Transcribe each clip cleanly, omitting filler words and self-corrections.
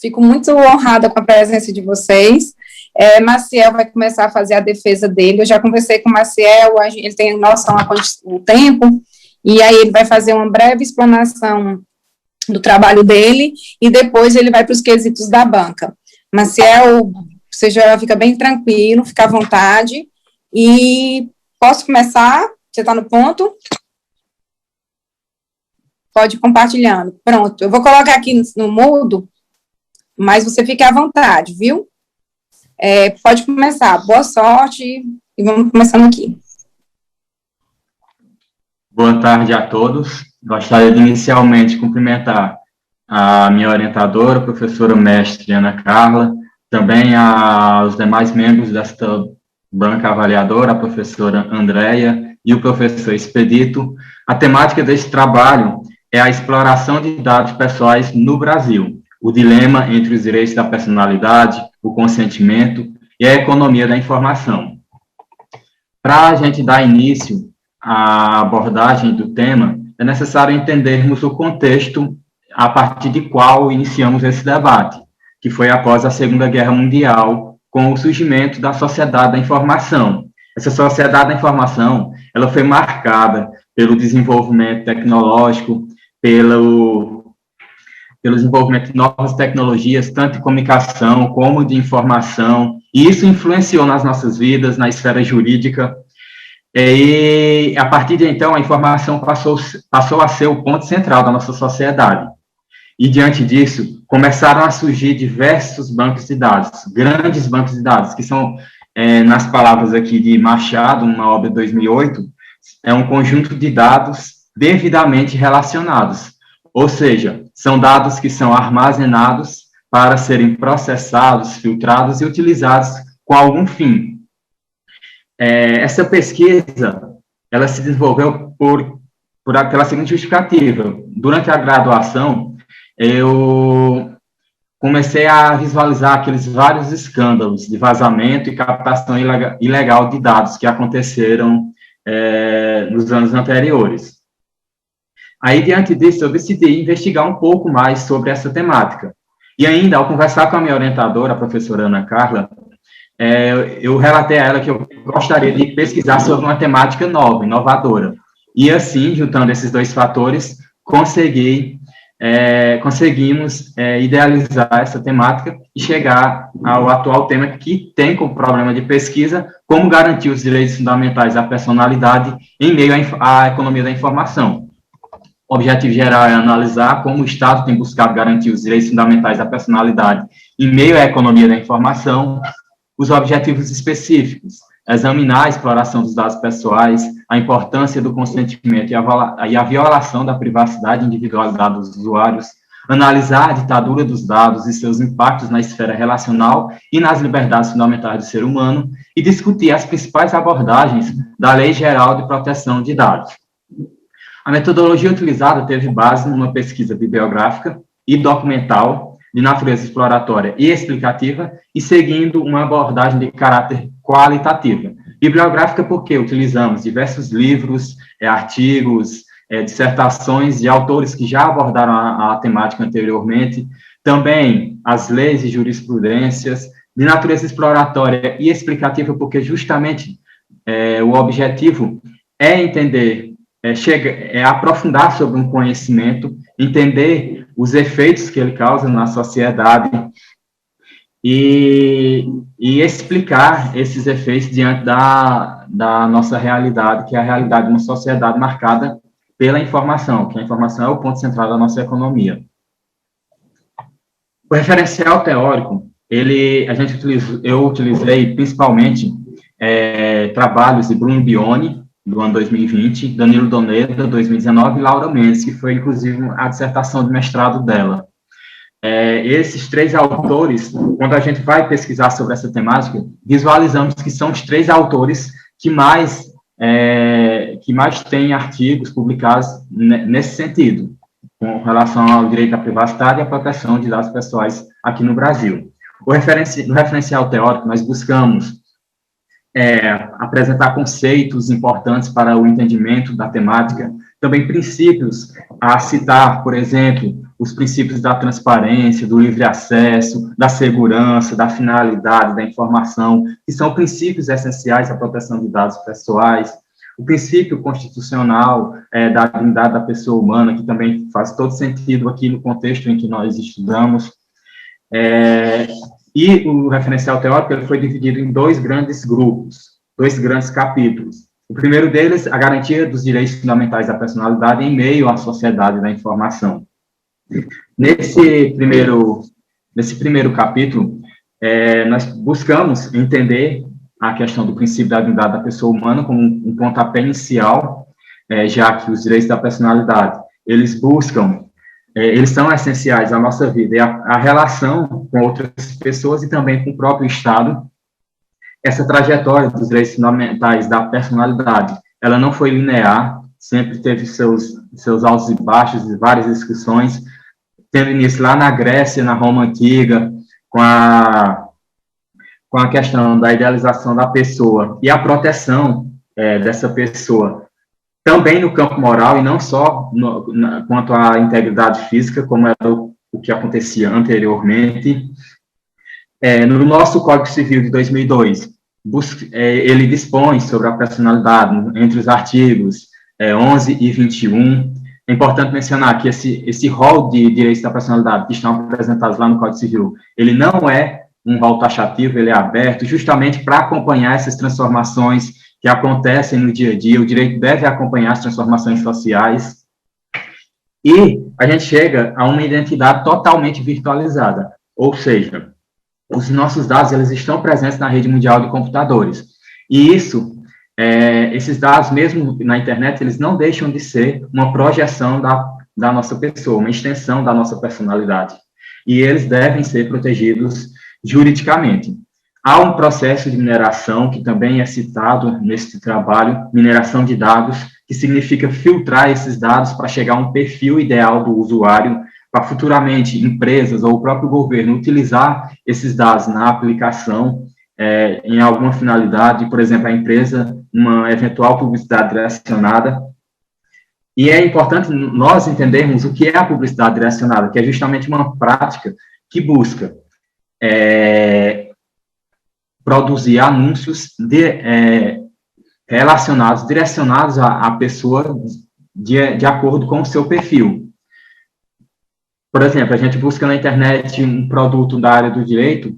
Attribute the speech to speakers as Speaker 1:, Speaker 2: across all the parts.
Speaker 1: Fico muito honrada com a presença de vocês. Maciel vai começar a fazer a defesa dele. Eu já conversei com o Maciel, ele tem noção do tempo, e aí ele vai fazer uma breve explanação do trabalho dele, e depois ele vai para os quesitos da banca. Maciel, você já fica bem tranquilo, fica à vontade, e posso começar? Você está no ponto? Pode ir compartilhando. Pronto, eu vou colocar aqui no mudo, mas você fique à vontade, viu? Pode começar. Boa sorte, e vamos começando aqui.
Speaker 2: Boa tarde a todos. Gostaria de inicialmente cumprimentar a minha orientadora, a professora mestre Ana Carla, também aos demais membros desta banca avaliadora, a professora Andréia e o professor Expedito. A temática deste trabalho é a exploração de dados pessoais no Brasil, o dilema entre os direitos da personalidade, o consentimento e a economia da informação. Para a gente dar início à abordagem do tema, é necessário entendermos o contexto a partir de qual iniciamos esse debate, que foi após a Segunda Guerra Mundial, com o surgimento da sociedade da informação. Essa sociedade da informação, ela foi marcada pelo desenvolvimento tecnológico, pelo desenvolvimento de novas tecnologias, tanto de comunicação como de informação, e isso influenciou nas nossas vidas, na esfera jurídica, e a partir de então a informação passou a ser o ponto central da nossa sociedade. E diante disso, começaram a surgir diversos bancos de dados, grandes bancos de dados, que são, nas palavras aqui de Machado, numa obra de 2008, é um conjunto de dados devidamente relacionados, ou seja, são dados que são armazenados para serem processados, filtrados e utilizados com algum fim. Essa pesquisa, ela se desenvolveu pela seguinte justificativa. Durante a graduação, eu comecei a visualizar aqueles vários escândalos de vazamento e captação ilegal de dados que aconteceram nos anos anteriores. Aí, diante disso, eu decidi investigar um pouco mais sobre essa temática. E ainda, ao conversar com a minha orientadora, a professora Ana Carla, eu relatei a ela que eu gostaria de pesquisar sobre uma temática nova, inovadora. E assim, juntando esses dois fatores, conseguimos idealizar essa temática e chegar ao atual tema que tem como problema de pesquisa como garantir os direitos fundamentais da personalidade em meio à economia da informação. O objetivo geral é analisar como o Estado tem buscado garantir os direitos fundamentais da personalidade em meio à economia da informação. Os objetivos específicos: examinar a exploração dos dados pessoais, a importância do consentimento e a violação da privacidade e individualidade dos usuários, analisar a ditadura dos dados e seus impactos na esfera relacional e nas liberdades fundamentais do ser humano, e discutir as principais abordagens da Lei Geral de Proteção de Dados. A metodologia utilizada teve base numa pesquisa bibliográfica e documental de natureza exploratória e explicativa, e seguindo uma abordagem de caráter qualitativa. Bibliográfica porque utilizamos diversos livros, artigos, dissertações de autores que já abordaram a temática anteriormente, também as leis e jurisprudências, de natureza exploratória e explicativa porque justamente o objetivo é entender, aprofundar sobre um conhecimento, entender os efeitos que ele causa na sociedade e explicar esses efeitos diante da nossa realidade, que é a realidade de uma sociedade marcada pela informação, que a informação é o ponto central da nossa economia. O referencial teórico, eu utilizei principalmente trabalhos de Bruno Bione, do ano 2020, Danilo Doneda, 2019, e Laura Mendes, que foi, inclusive, a dissertação de mestrado dela. Esses três autores, quando a gente vai pesquisar sobre essa temática, visualizamos que são os três autores que mais têm artigos publicados nesse sentido, com relação ao direito à privacidade e à proteção de dados pessoais aqui no Brasil. No referencial teórico, nós buscamos apresentar conceitos importantes para o entendimento da temática, também princípios a citar, por exemplo, os princípios da transparência, do livre acesso, da segurança, da finalidade da informação, que são princípios essenciais à proteção de dados pessoais, o princípio constitucional da dignidade da pessoa humana, que também faz todo sentido aqui no contexto em que nós estudamos, e o referencial teórico ele foi dividido em dois grandes grupos, dois grandes capítulos. O primeiro deles, a garantia dos direitos fundamentais da personalidade em meio à sociedade da informação. Nesse primeiro capítulo, nós buscamos entender a questão do princípio da dignidade da pessoa humana como um pontapé inicial, já que os direitos da personalidade, eles são essenciais à nossa vida, e a relação com outras pessoas e também com o próprio Estado. Essa trajetória dos direitos fundamentais da personalidade, ela não foi linear, sempre teve seus altos e baixos e várias discussões, tendo início lá na Grécia, na Roma Antiga, com a questão da idealização da pessoa e a proteção dessa pessoa, também no campo moral, e não só quanto à integridade física, como era o que acontecia anteriormente. No nosso Código Civil de 2002, ele dispõe sobre a personalidade entre os artigos 11 e 21. É importante mencionar que esse rol de direitos da personalidade que estão apresentados lá no Código Civil, ele não é um rol taxativo, ele é aberto justamente para acompanhar essas transformações que acontecem no dia a dia. O direito deve acompanhar as transformações sociais. E a gente chega a uma identidade totalmente virtualizada, ou seja, os nossos dados eles estão presentes na rede mundial de computadores. E esses dados, mesmo na internet, eles não deixam de ser uma projeção da nossa pessoa, uma extensão da nossa personalidade. E eles devem ser protegidos juridicamente. Há um processo de mineração que também é citado nesse trabalho, mineração de dados, que significa filtrar esses dados para chegar a um perfil ideal do usuário, para futuramente empresas ou o próprio governo utilizar esses dados na aplicação em alguma finalidade, por exemplo, a empresa, uma eventual publicidade direcionada. E é importante nós entendermos o que é a publicidade direcionada, que é justamente uma prática que busca produzir anúncios direcionados à pessoa de acordo com o seu perfil. Por exemplo, a gente busca na internet um produto da área do direito,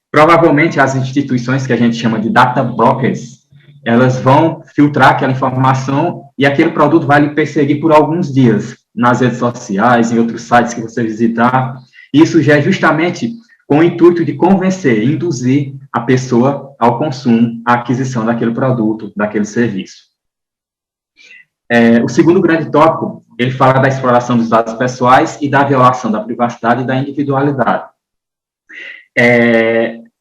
Speaker 2: provavelmente as instituições que a gente chama de data brokers, elas vão filtrar aquela informação e aquele produto vai lhe perseguir por alguns dias nas redes sociais, em outros sites que você visitar. Isso já é justamente com o intuito de convencer, induzir a pessoa ao consumo, à aquisição daquele produto, daquele serviço. O segundo grande tópico, ele fala da exploração dos dados pessoais e da violação da privacidade e da individualidade.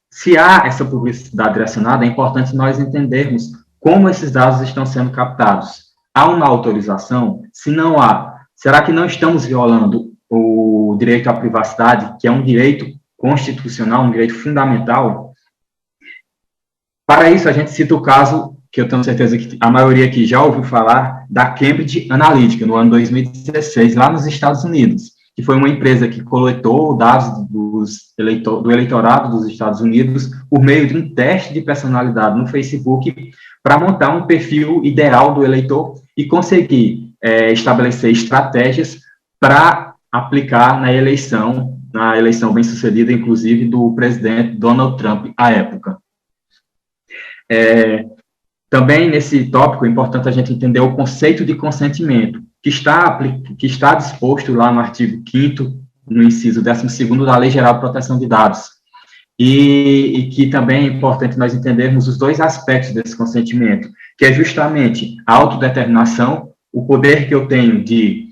Speaker 2: Se há essa publicidade direcionada, é importante nós entendermos como esses dados estão sendo captados. Há uma autorização? Se não há, será que não estamos violando o direito à privacidade, que é um direito constitucional, um direito fundamental? Para isso, a gente cita o caso, que eu tenho certeza que a maioria aqui já ouviu falar, da Cambridge Analytica, no ano 2016, lá nos Estados Unidos, que foi uma empresa que coletou dados do eleitorado dos Estados Unidos por meio de um teste de personalidade no Facebook para montar um perfil ideal do eleitor e conseguir estabelecer estratégias para aplicar na eleição bem-sucedida, inclusive, do presidente Donald Trump à época. Também, nesse tópico, é importante a gente entender o conceito de consentimento, que está disposto lá no artigo 5º, no inciso 12º da Lei Geral de Proteção de Dados, e que também é importante nós entendermos os dois aspectos desse consentimento, que é justamente a autodeterminação, o poder que eu tenho de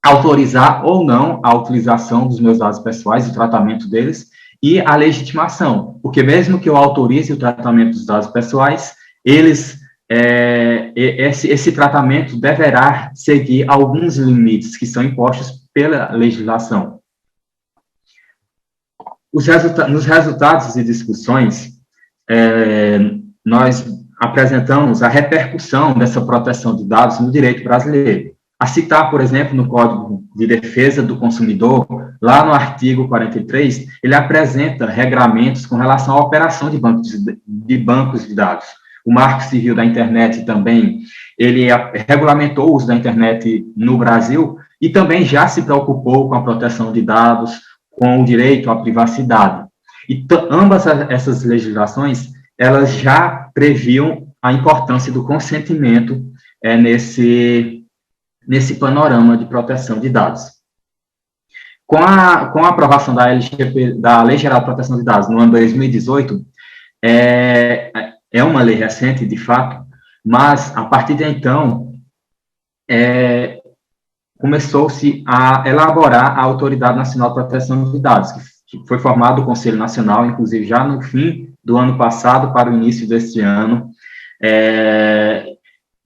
Speaker 2: autorizar ou não a utilização dos meus dados pessoais, o tratamento deles, e a legitimação, porque mesmo que eu autorize o tratamento dos dados pessoais, esse tratamento deverá seguir alguns limites que são impostos pela legislação. Nos resultados e discussões, nós apresentamos a repercussão dessa proteção de dados no direito brasileiro. A citar, por exemplo, no Código de Defesa do Consumidor, lá no artigo 43, ele apresenta regramentos com relação à operação de bancos de dados. O Marco Civil da Internet também, ele regulamentou o uso da internet no Brasil e também já se preocupou com a proteção de dados, com o direito à privacidade. E ambas essas legislações, elas já previam a importância do consentimento nesse panorama de proteção de dados. Com a aprovação da Lei Geral de Proteção de Dados no ano 2018, é uma lei recente, de fato, mas, a partir de então, começou-se a elaborar a Autoridade Nacional de Proteção de Dados, que foi formado o Conselho Nacional, inclusive já no fim do ano passado para o início deste ano,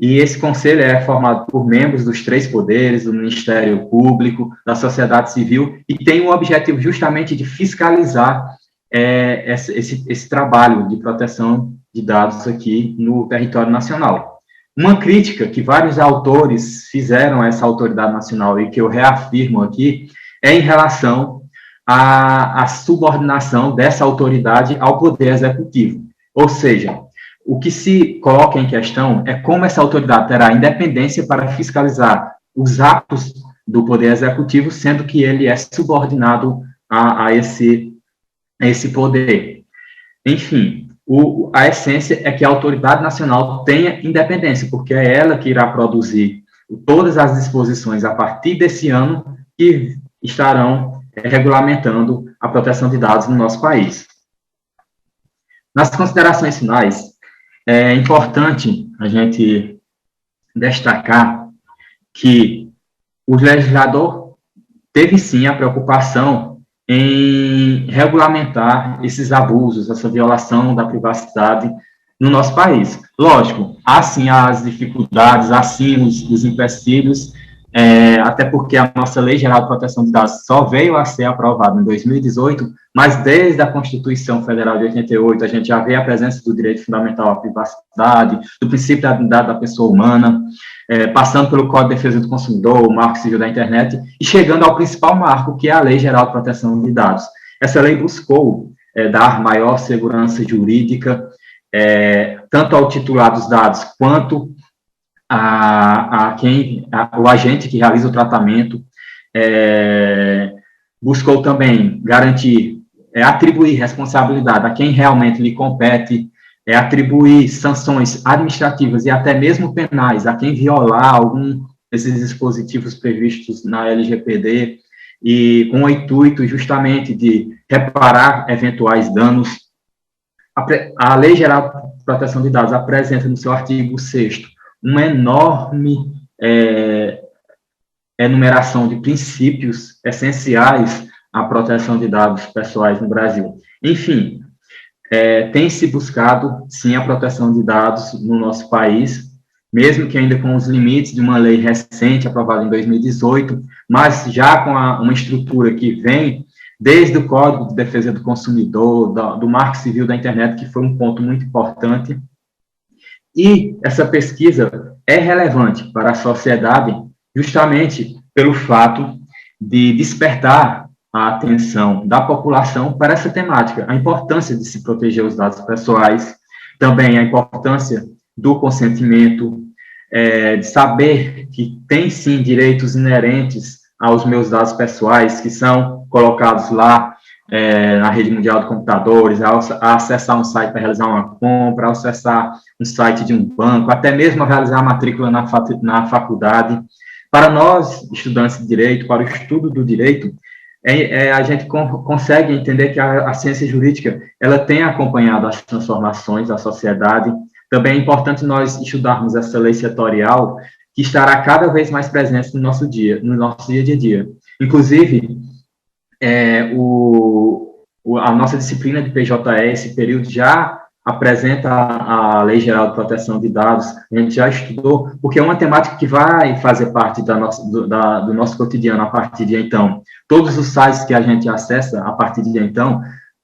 Speaker 2: e esse conselho é formado por membros dos 3 poderes, do Ministério Público, da sociedade civil, e tem o objetivo justamente de fiscalizar esse trabalho de proteção de dados aqui no território nacional. Uma crítica que vários autores fizeram a essa autoridade nacional e que eu reafirmo aqui é em relação à subordinação dessa autoridade ao poder executivo. Ou seja, o que se coloca em questão é como essa autoridade terá independência para fiscalizar os atos do poder executivo, sendo que ele é subordinado a esse poder. Enfim, a essência é que a autoridade nacional tenha independência, porque é ela que irá produzir todas as disposições a partir desse ano que estarão regulamentando a proteção de dados no nosso país. Nas considerações finais, é importante a gente destacar que o legislador teve sim a preocupação em regulamentar esses abusos, essa violação da privacidade no nosso país. Lógico, há sim as dificuldades, há sim os empecilhos, até porque a nossa Lei Geral de Proteção de Dados só veio a ser aprovada em 2018, mas desde a Constituição Federal de 88, a gente já vê a presença do direito fundamental à privacidade, do princípio da dignidade da pessoa humana, passando pelo Código de Defesa do Consumidor, o Marco Civil da Internet, e chegando ao principal marco, que é a Lei Geral de Proteção de Dados. Essa lei buscou dar maior segurança jurídica, tanto ao titular dos dados, quanto o agente que realiza o tratamento, buscou também garantir, atribuir responsabilidade a quem realmente lhe compete, atribuir sanções administrativas e até mesmo penais a quem violar algum desses dispositivos previstos na LGPD, e com o intuito justamente de reparar eventuais danos. A Lei Geral de Proteção de Dados apresenta no seu artigo 6º uma enorme enumeração de princípios essenciais à proteção de dados pessoais no Brasil. Enfim, tem se buscado, sim, a proteção de dados no nosso país, mesmo que ainda com os limites de uma lei recente, aprovada em 2018, mas já com uma estrutura que vem desde o Código de Defesa do Consumidor, do Marco Civil da Internet, que foi um ponto muito importante. E essa pesquisa é relevante para a sociedade justamente pelo fato de despertar a atenção da população para essa temática, a importância de se proteger os dados pessoais, também a importância do consentimento, de saber que tem, sim, direitos inerentes aos meus dados pessoais, que são colocados lá na rede mundial de computadores, a acessar um site para realizar uma compra, a acessar um site de um banco, até mesmo a realizar a matrícula na faculdade. Para nós, estudantes de direito, para o estudo do direito, a gente consegue entender que a ciência jurídica ela tem acompanhado as transformações da sociedade. Também é importante nós estudarmos essa lei setorial, que estará cada vez mais presente no nosso dia a dia. Inclusive, a nossa disciplina de PJE, esse período, já apresenta a Lei Geral de Proteção de Dados, a gente já estudou, porque é uma temática que vai fazer parte do nosso cotidiano a partir de então. Todos os sites que a gente acessa a partir de então,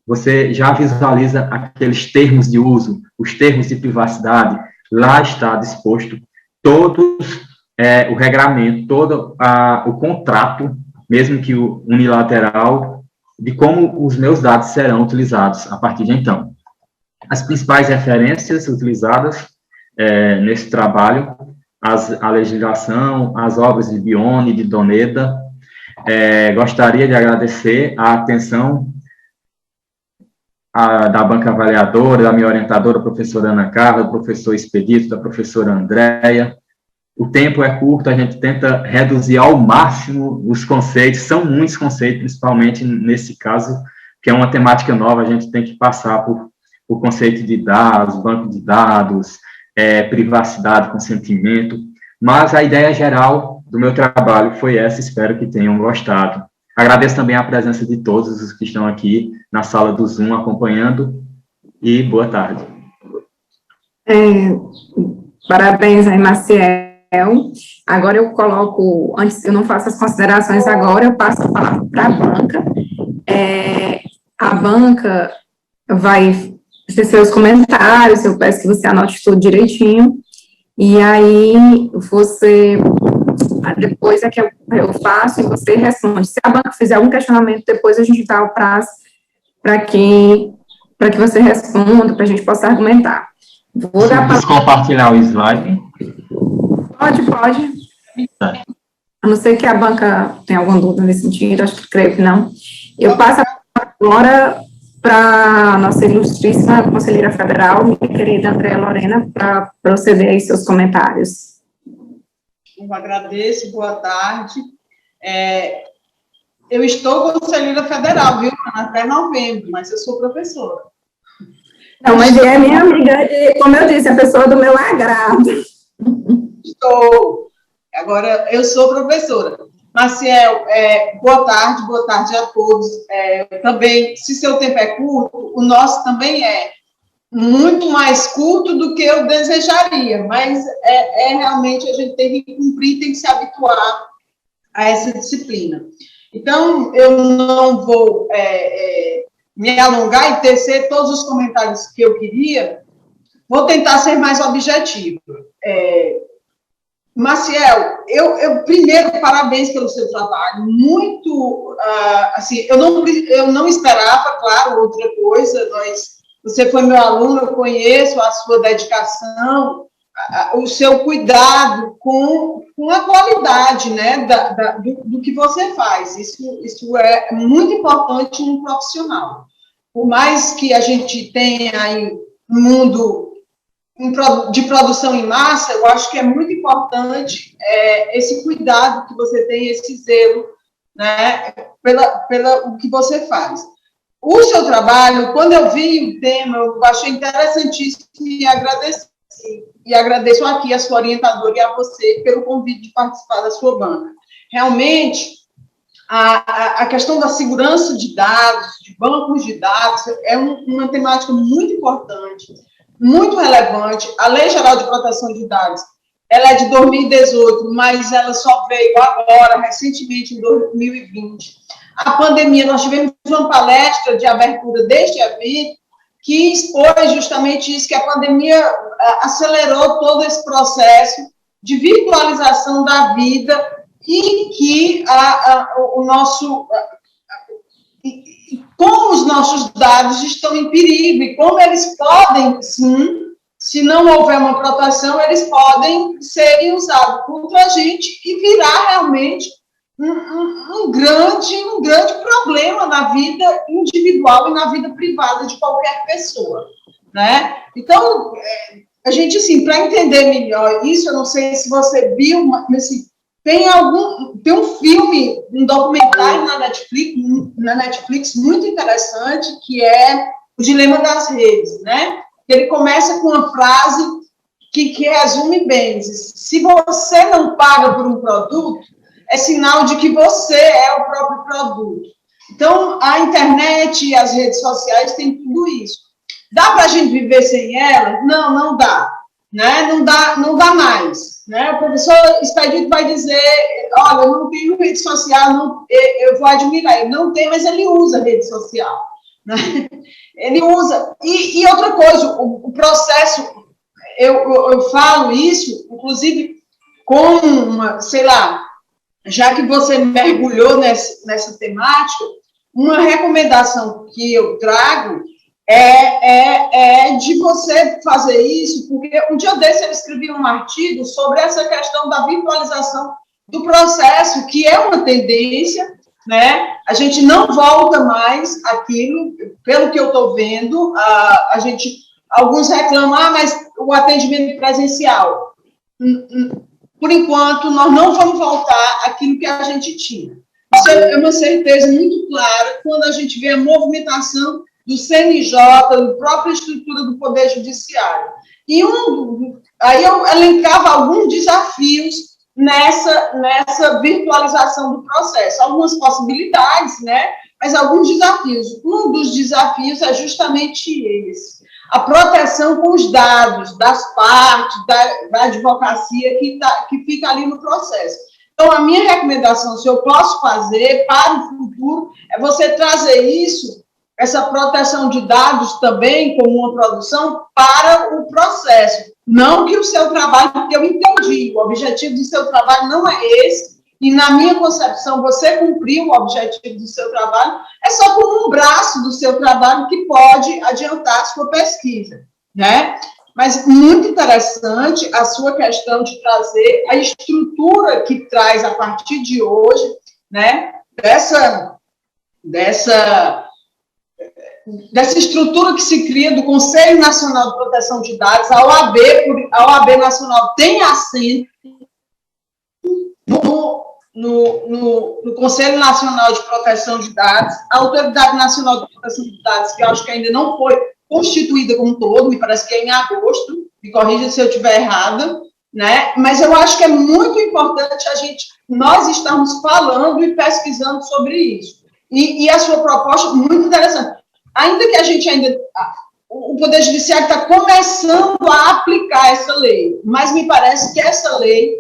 Speaker 2: você já visualiza aqueles termos de uso, os termos de privacidade, lá está disposto todos o regramento, todo o contrato, mesmo que o unilateral, de como os meus dados serão utilizados a partir de então. As principais referências utilizadas nesse trabalho, a legislação, as obras de Bione, de Doneda. Gostaria de agradecer a atenção da banca avaliadora, da minha orientadora, a professora Ana Carla, do professor Expedito, da professora Andréia. O tempo é curto, a gente tenta reduzir ao máximo os conceitos, são muitos conceitos, principalmente nesse caso, que é uma temática nova, a gente tem que passar por conceito de dados, banco de dados, privacidade, consentimento, mas a ideia geral do meu trabalho foi essa, espero que tenham gostado. Agradeço também a presença de todos os que estão aqui na sala do Zoom acompanhando, e boa tarde.
Speaker 1: Parabéns aí, Maciel. Agora eu coloco, antes eu não faço as considerações agora, eu passo a palavra para a banca. A banca vai ter seus comentários, eu peço que você anote tudo direitinho, e aí você, depois é que eu faço e você responde. Se a banca fizer algum questionamento, depois a gente dá o prazo para que você responda, para a gente possa argumentar. Vou dar
Speaker 2: para compartilhar o slide.
Speaker 1: Pode.
Speaker 2: Tá.
Speaker 1: A não ser que a banca tenha alguma dúvida nesse sentido, acho que creio que não. Eu passo agora para a nossa ilustríssima conselheira federal, minha querida Andréia Lorena, para proceder aí seus comentários.
Speaker 3: Eu agradeço, boa tarde. Eu estou conselheira federal, viu, até novembro, mas eu sou professora.
Speaker 1: Não, mas é minha amiga, como eu disse, a pessoa do meu agrado.
Speaker 3: Estou. Agora, eu sou professora. Maciel, boa tarde a todos. Também, se seu tempo é curto, o nosso também é muito mais curto do que eu desejaria, mas realmente a gente tem que cumprir, tem que se habituar a essa disciplina. Então, eu não vou me alongar e tecer todos os comentários que eu queria, vou tentar ser mais objetiva. Maciel, eu primeiro, parabéns pelo seu trabalho, muito, assim, eu não esperava, claro, outra coisa, você foi meu aluno, eu conheço a sua dedicação, o seu cuidado com a qualidade, né, do que você faz, isso é muito importante no profissional. Por mais que a gente tenha aí um mundo de produção em massa, eu acho que é muito importante esse cuidado que você tem, esse zelo, né, pela o que você faz. O seu trabalho, quando eu vi o tema, eu achei interessantíssimo e agradeço aqui a sua orientadora e a você pelo convite de participar da sua banca. Realmente, a questão da segurança de dados, de bancos de dados, é uma temática muito importante, muito relevante. A Lei Geral de Proteção de Dados, ela é de 2018, mas ela só veio agora, recentemente, em 2020. A pandemia, nós tivemos uma palestra de abertura deste evento que expôs justamente isso, que a pandemia acelerou todo esse processo de virtualização da vida e que como os nossos dados estão em perigo e como eles podem, sim, se não houver uma proteção, eles podem serem usados contra a gente e virar realmente um grande problema na vida individual e na vida privada de qualquer pessoa, né? Então, a gente, assim, para entender melhor isso, eu não sei se você viu, mas assim, tem um filme, um documentário na Netflix muito interessante, que é O Dilema das Redes, né? Ele começa com uma frase que resume bem: se você não paga por um produto, é sinal de que você é o próprio produto. Então, a internet e as redes sociais têm tudo isso. Dá para a gente viver sem elas? Não dá. Né? Não dá mais. Né? O professor Expedito vai dizer, olha, eu não tenho rede social, eu vou admirar, ele não tem, mas ele usa rede social. Né? Ele usa. E outra coisa, o processo, eu falo isso, inclusive, com uma, sei lá, já que você mergulhou nessa temática, uma recomendação que eu trago é de você fazer isso, porque um dia desse eu escrevi um artigo sobre essa questão da virtualização do processo, que é uma tendência, né? A gente não volta mais àquilo, pelo que eu estou vendo, alguns reclamam, mas o atendimento presencial. Por enquanto, nós não vamos voltar àquilo que a gente tinha. Isso é uma certeza muito clara quando a gente vê a movimentação do CNJ, da própria estrutura do Poder Judiciário. E aí eu elencava alguns desafios nessa virtualização do processo, algumas possibilidades, né? Mas alguns desafios. Um dos desafios é justamente esse: a proteção com os dados das partes, da advocacia que fica ali no processo. Então, a minha recomendação, se eu posso fazer para o futuro, é você trazer essa proteção de dados também como uma produção para o processo. Não que o seu trabalho, porque eu entendi, o objetivo do seu trabalho não é esse, e na minha concepção, você cumpriu o objetivo do seu trabalho, é só como um braço do seu trabalho que pode adiantar a sua pesquisa, né? Mas muito interessante a sua questão de trazer a estrutura que traz a partir de hoje, né? Dessa estrutura que se cria do Conselho Nacional de Proteção de Dados. A OAB Nacional tem assento no Conselho Nacional de Proteção de Dados, a Autoridade Nacional de Proteção de Dados, que eu acho que ainda não foi constituída como um todo, me parece que é em agosto, me corrija se eu estiver errada, né? Mas eu acho que é muito importante nós estamos falando e pesquisando sobre isso. E a sua proposta, muito interessante. Ainda que o Poder Judiciário está começando a aplicar essa lei, mas me parece que essa lei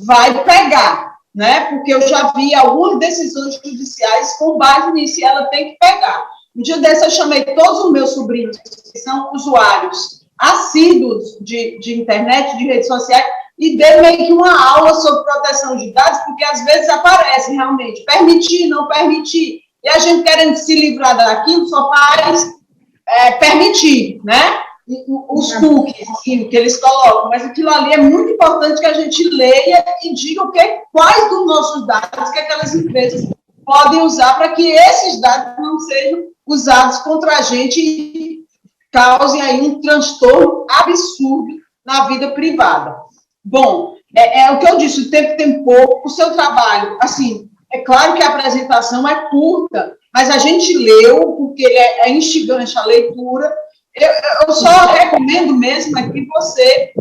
Speaker 3: vai pegar, né? Porque eu já vi algumas decisões judiciais com base nisso, e ela tem que pegar. Um dia desse eu chamei todos os meus sobrinhos, que são usuários assíduos de internet, de redes sociais, e dei meio que uma aula sobre proteção de dados, porque às vezes aparece realmente permitir, não permitir, e a gente querendo se livrar daquilo só faz permitir, né? Os cookies, assim, que eles colocam, mas aquilo ali é muito importante que a gente leia e diga quais dos nossos dados que aquelas empresas podem usar para que esses dados não sejam usados contra a gente e causem aí um transtorno absurdo na vida privada. Bom, é o que eu disse, o tempo tem pouco, o seu trabalho, assim, é claro que a apresentação é curta, mas a gente leu, porque é instigante a leitura. Eu só recomendo mesmo que você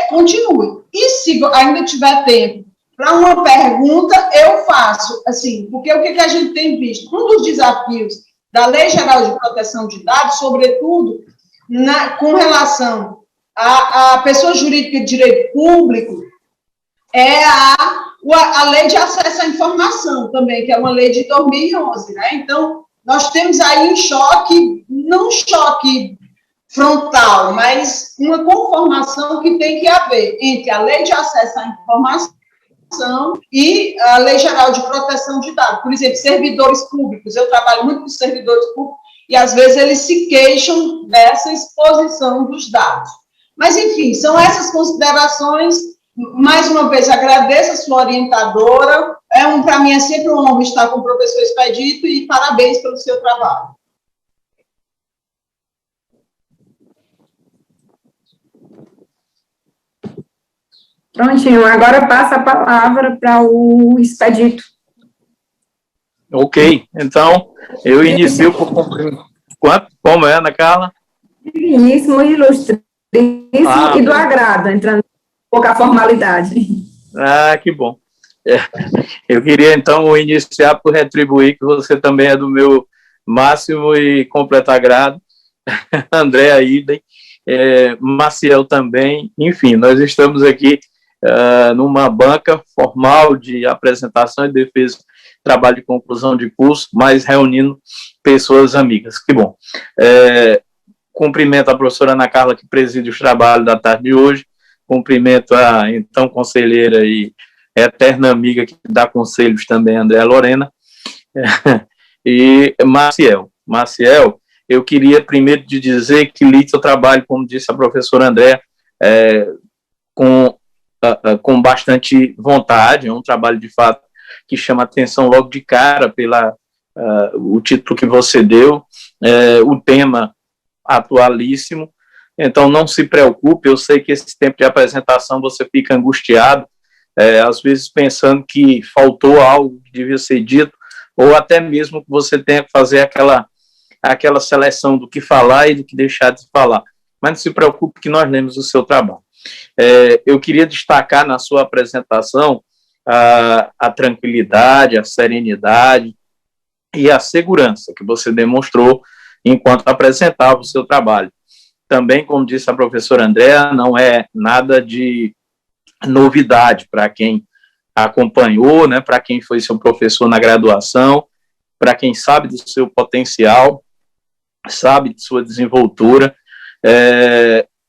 Speaker 3: continue. E se ainda tiver tempo para uma pergunta, eu faço, assim, porque o que a gente tem visto? Um dos desafios da Lei Geral de Proteção de Dados, sobretudo com relação à pessoa jurídica de direito público, é a Lei de Acesso à Informação também, que é uma lei de 2011, né? Então, nós temos aí um choque, não um choque frontal, mas uma conformação que tem que haver entre a Lei de Acesso à Informação e a Lei Geral de Proteção de Dados. Por exemplo, servidores públicos. Eu trabalho muito com servidores públicos e, às vezes, eles se queixam dessa exposição dos dados. Mas, enfim, são essas considerações. Mais uma vez, agradeço a sua orientadora. Para mim, é sempre uma honra estar com o professor Expedito e parabéns pelo seu trabalho.
Speaker 1: Prontinho, agora passa a palavra para o Expedito.
Speaker 4: Ok, então, eu inicio por cumprir. Como é, Ana Carla?
Speaker 1: Digníssimo, ilustríssimo e do agrado, entrando pouca formalidade.
Speaker 4: Que bom. Eu queria, então, iniciar por retribuir que você também é do meu máximo e completo agrado. Andréa idem, Maciel também. Enfim, nós estamos aqui numa banca formal de apresentação e defesa, trabalho de conclusão de curso, mas reunindo pessoas amigas. Que bom. Cumprimento a professora Ana Carla, que preside os trabalhos da tarde de hoje. cumprimento a então conselheira e eterna amiga que dá conselhos também, Andréa Lorena, e Maciel, eu queria primeiro te dizer que li seu trabalho, como disse a professora Andréa, com bastante vontade, é um trabalho de fato que chama atenção logo de cara pela o título que você deu, o tema atualíssimo. Então não se preocupe, eu sei que esse tempo de apresentação você fica angustiado, às vezes pensando que faltou algo que devia ser dito, ou até mesmo que você tenha que fazer aquela seleção do que falar e do que deixar de falar. Mas não se preocupe que nós lemos o seu trabalho. Eu queria destacar na sua apresentação a tranquilidade, a serenidade e a segurança que você demonstrou enquanto apresentava o seu trabalho. Também, como disse a professora Andréa, não é nada de novidade para quem acompanhou, né, para quem foi seu professor na graduação, para quem sabe do seu potencial, sabe de sua desenvoltura,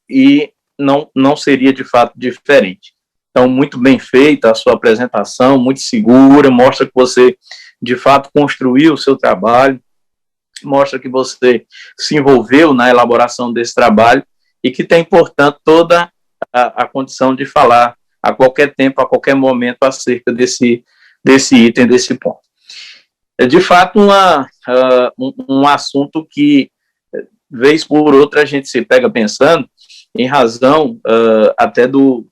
Speaker 4: e não seria de fato diferente. Então, muito bem feita a sua apresentação, muito segura, mostra que você de fato construiu o seu trabalho, mostra que você se envolveu na elaboração desse trabalho e que tem, portanto, toda a condição de falar a qualquer tempo, a qualquer momento, acerca desse item, desse ponto. É, de fato, um assunto que, vez por outra, a gente se pega pensando, em razão até do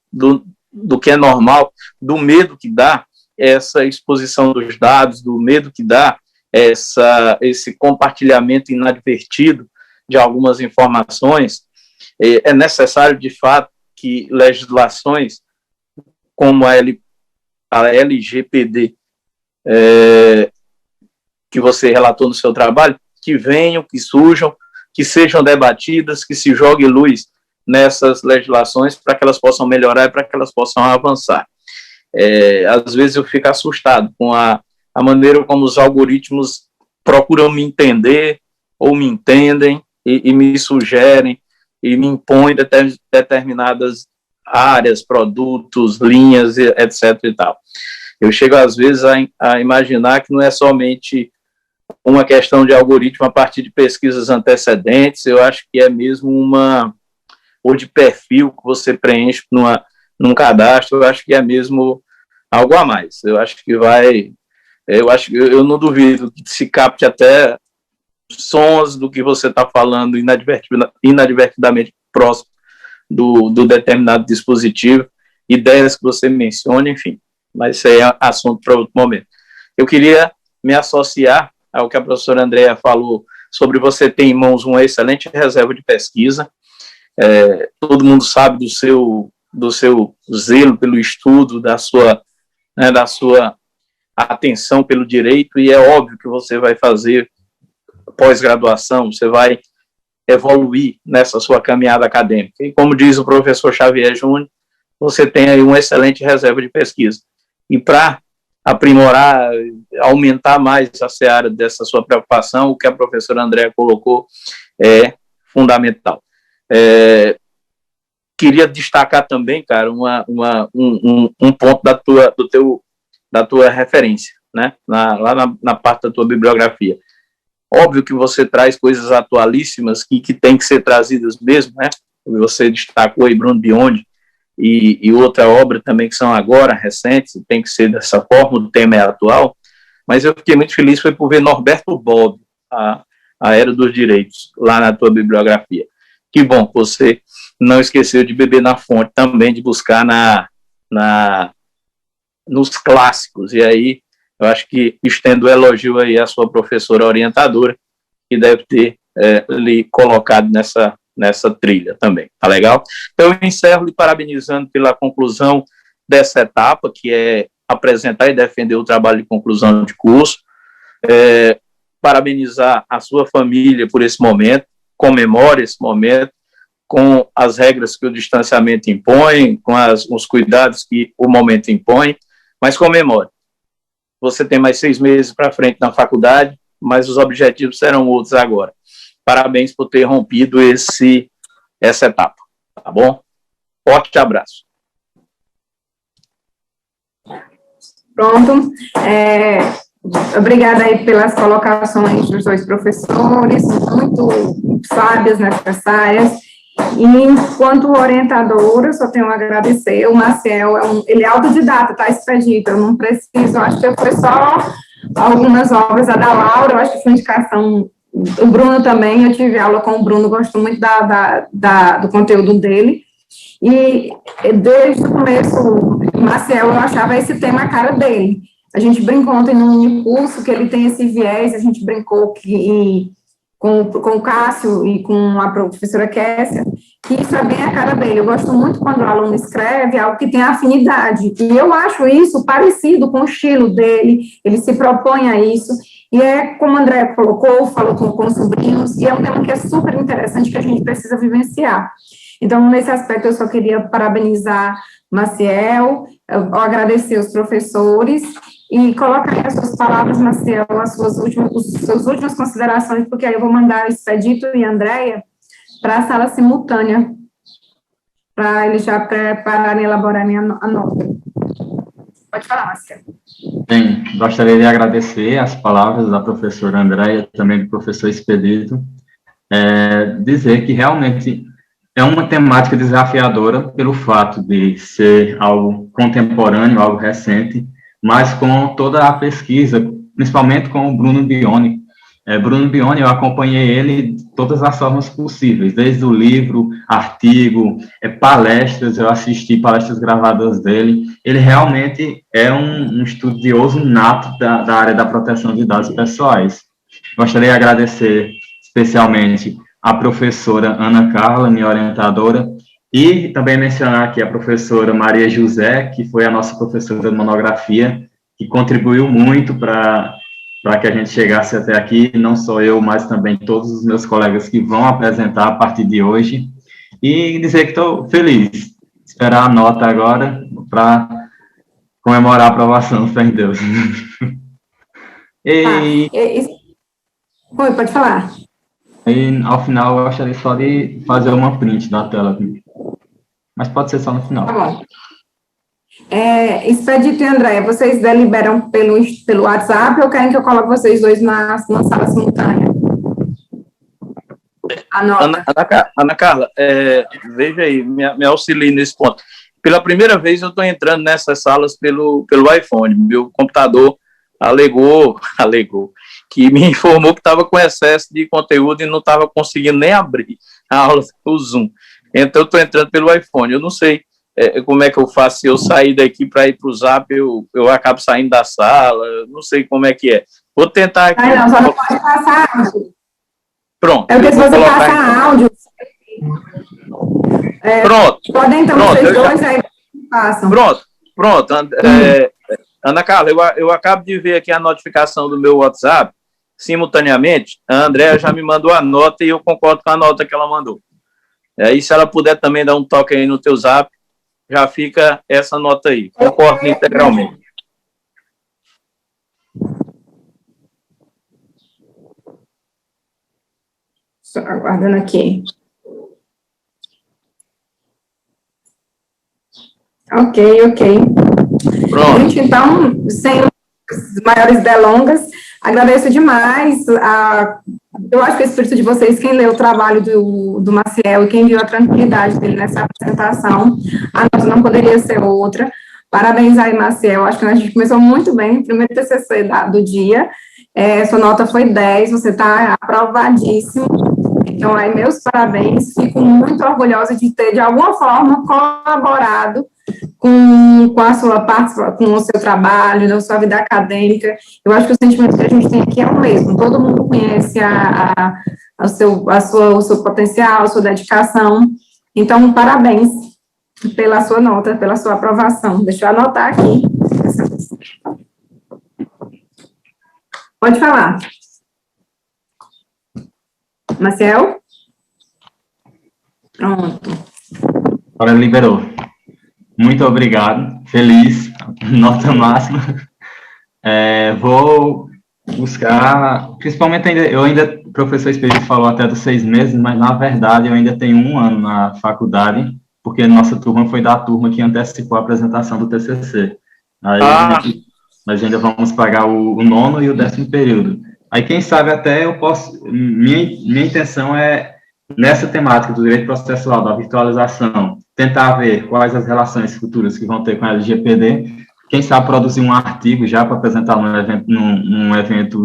Speaker 4: que é normal, do medo que dá essa exposição dos dados, do medo que dá esse compartilhamento inadvertido de algumas informações. É necessário, de fato, que legislações como a LGPD, que você relatou no seu trabalho, que venham, que surjam, que sejam debatidas, que se jogue luz nessas legislações para que elas possam melhorar e para que elas possam avançar. Às vezes eu fico assustado com a maneira como os algoritmos procuram me entender ou me entendem e me sugerem e me impõem determinadas áreas, produtos, linhas, etc. e tal. Eu chego às vezes a imaginar que não é somente uma questão de algoritmo a partir de pesquisas antecedentes, eu acho que é mesmo ou de perfil que você preenche num cadastro, eu acho que é mesmo algo a mais. Eu acho que eu não duvido que se capte até sons do que você está falando inadvertidamente próximo do determinado dispositivo, ideias que você menciona, enfim, mas isso aí é assunto para outro momento. Eu queria me associar ao que a professora Andréa falou sobre você ter em mãos uma excelente reserva de pesquisa. Todo mundo sabe do seu zelo pelo estudo, da sua atenção pelo direito, e é óbvio que você vai fazer pós-graduação, você vai evoluir nessa sua caminhada acadêmica. E como diz o professor Xavier Júnior, você tem aí uma excelente reserva de pesquisa. E para aprimorar, aumentar mais a seara dessa sua preocupação, o que a professora Andréa colocou é fundamental. Queria destacar também, cara, um ponto da tua referência, né? Lá na parte da tua bibliografia. Óbvio que você traz coisas atualíssimas que tem que ser trazidas mesmo, né? Você destacou aí Bruno Biondi e outra obra também que são agora recentes, tem que ser dessa forma, o tema é atual, mas eu fiquei muito feliz por ver Norberto Bobbio, a Era dos Direitos, lá na tua bibliografia. Que bom que você não esqueceu de beber na fonte também, de buscar nos clássicos, e aí eu acho que estendo o elogio aí à sua professora orientadora, que deve ter lhe colocado nessa trilha também, tá legal? Então eu encerro lhe parabenizando pela conclusão dessa etapa, que é apresentar e defender o trabalho de conclusão de curso, parabenizar a sua família por esse momento, comemore esse momento, com as regras que o distanciamento impõe, com os cuidados que o momento impõe, mas comemore. Você tem mais 6 meses para frente na faculdade, mas os objetivos serão outros agora. Parabéns por ter rompido essa etapa, tá bom? Forte abraço.
Speaker 1: Pronto. Obrigada aí pelas colocações dos dois professores, muito sábias, necessárias. E, enquanto orientadora, só tenho a agradecer. O Maciel, ele é autodidata, tá, Expedito? Eu não preciso, acho que foi só algumas obras, a da Laura, eu acho que foi indicação, o Bruno também, eu tive aula com o Bruno, gosto muito do conteúdo dele. E desde o começo, o Maciel, eu achava esse tema a cara dele. A gente brincou ontem no unicurso que ele tem esse viés, a gente brincou com o Cássio e com a professora Kessia, que isso é bem a cara dele. Eu gosto muito quando o aluno escreve algo que tem afinidade, e eu acho isso parecido com o estilo dele, ele se propõe a isso, e é como o André colocou, falou com os sobrinhos, e é um tema que é super interessante, que a gente precisa vivenciar. Então, nesse aspecto, eu só queria parabenizar Maciel, agradecer os professores, e colocar aí as suas palavras, Maciel, as suas últimas considerações, porque aí eu vou mandar o Expedito e a Andréia para a sala simultânea, para eles já prepararem e elaborarem a nota. Pode falar, Maciel.
Speaker 2: Bem, gostaria de agradecer as palavras da professora Andréia, também do professor Expedito, dizer que realmente é uma temática desafiadora pelo fato de ser algo contemporâneo, algo recente, mas com toda a pesquisa, principalmente com o Bruno Bione. Bruno Bione, eu acompanhei ele de todas as formas possíveis, desde o livro, artigo, palestras, eu assisti palestras gravadas dele. Ele realmente é um estudioso nato da área da proteção de dados pessoais. Gostaria de agradecer especialmente a professora Ana Carla, minha orientadora, e também mencionar aqui a professora Maria José, que foi a nossa professora de monografia, que contribuiu muito para que a gente chegasse até aqui, não só eu, mas também todos os meus colegas que vão apresentar a partir de hoje, e dizer que estou feliz, esperar a nota agora para comemorar a aprovação, fé em Deus.
Speaker 1: Oi, pode falar.
Speaker 2: E, ao final, eu gostaria só de fazer uma print da tela aqui. Mas pode ser só no final.
Speaker 1: Tá bom. Expedito e André, vocês deliberam pelo WhatsApp ou querem que eu coloque vocês dois na sala simultânea?
Speaker 4: Ana Carla, veja aí, me auxilie nesse ponto. Pela primeira vez eu estou entrando nessas salas pelo iPhone. Meu computador alegou que me informou que estava com excesso de conteúdo e não estava conseguindo nem abrir a aula do Zoom. Então, eu estou entrando pelo iPhone. Eu não sei como é que eu faço. Se eu sair daqui para ir para o Zap, eu acabo saindo da sala. Eu não sei como é que é. Vou tentar aqui.
Speaker 1: Não, só não pode passar áudio.
Speaker 4: Pronto.
Speaker 1: É porque se você passar áudio...
Speaker 4: Pronto.
Speaker 1: Podem, então, vocês dois aí passam.
Speaker 4: Pronto. Ana Carla, eu acabo de ver aqui a notificação do meu WhatsApp, simultaneamente. A Andréa já me mandou a nota e eu concordo com a nota que ela mandou. E se ela puder também dar um toque aí no teu Zap, já fica essa nota aí. Concordo integralmente.
Speaker 1: Só aguardando aqui. Ok.
Speaker 4: Pronto.
Speaker 1: Gente, então, sem maiores delongas, agradeço demais. Eu acho que o espírito de vocês, quem leu o trabalho do Maciel e quem viu a tranquilidade dele nessa apresentação, a nota não poderia ser outra. Parabéns aí, Maciel. Acho que a gente começou muito bem no primeiro TCC do dia. Sua nota foi 10, você está aprovadíssimo. Então, aí, meus parabéns. Fico muito orgulhosa de ter, de alguma forma, colaborado com a sua participação, com o seu trabalho, na sua vida acadêmica. Eu acho que o sentimento que a gente tem aqui é o mesmo. Todo mundo conhece o seu potencial, a sua dedicação. Então, parabéns pela sua nota, pela sua aprovação. Deixa eu anotar aqui. Pode falar. Maciel? Pronto.
Speaker 2: Agora liberou. Muito obrigado. Feliz. Nota máxima. Vou buscar, principalmente o professor Expedito falou até dos 6 meses, mas na verdade eu ainda tenho 1 ano na faculdade porque nossa turma foi da turma que antecipou a apresentação do TCC. Aí nós ainda vamos pagar o nono e o 10º período. Aí, quem sabe, até eu posso... Minha intenção é, nessa temática do direito processual, da virtualização, tentar ver quais as relações futuras que vão ter com a LGPD, quem sabe produzir um artigo já para apresentar num evento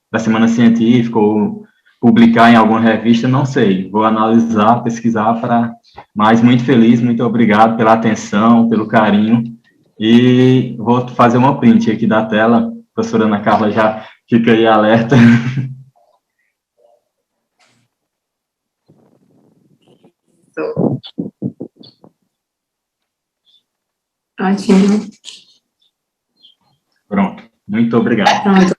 Speaker 2: da Semana Científica, ou publicar em alguma revista, não sei. Vou analisar, pesquisar para... Mas muito feliz, muito obrigado pela atenção, pelo carinho, e vou fazer uma print aqui da tela. A professora Ana Carla já fica aí alerta.
Speaker 1: Ótimo.
Speaker 2: Pronto, muito obrigado.
Speaker 1: Pronto.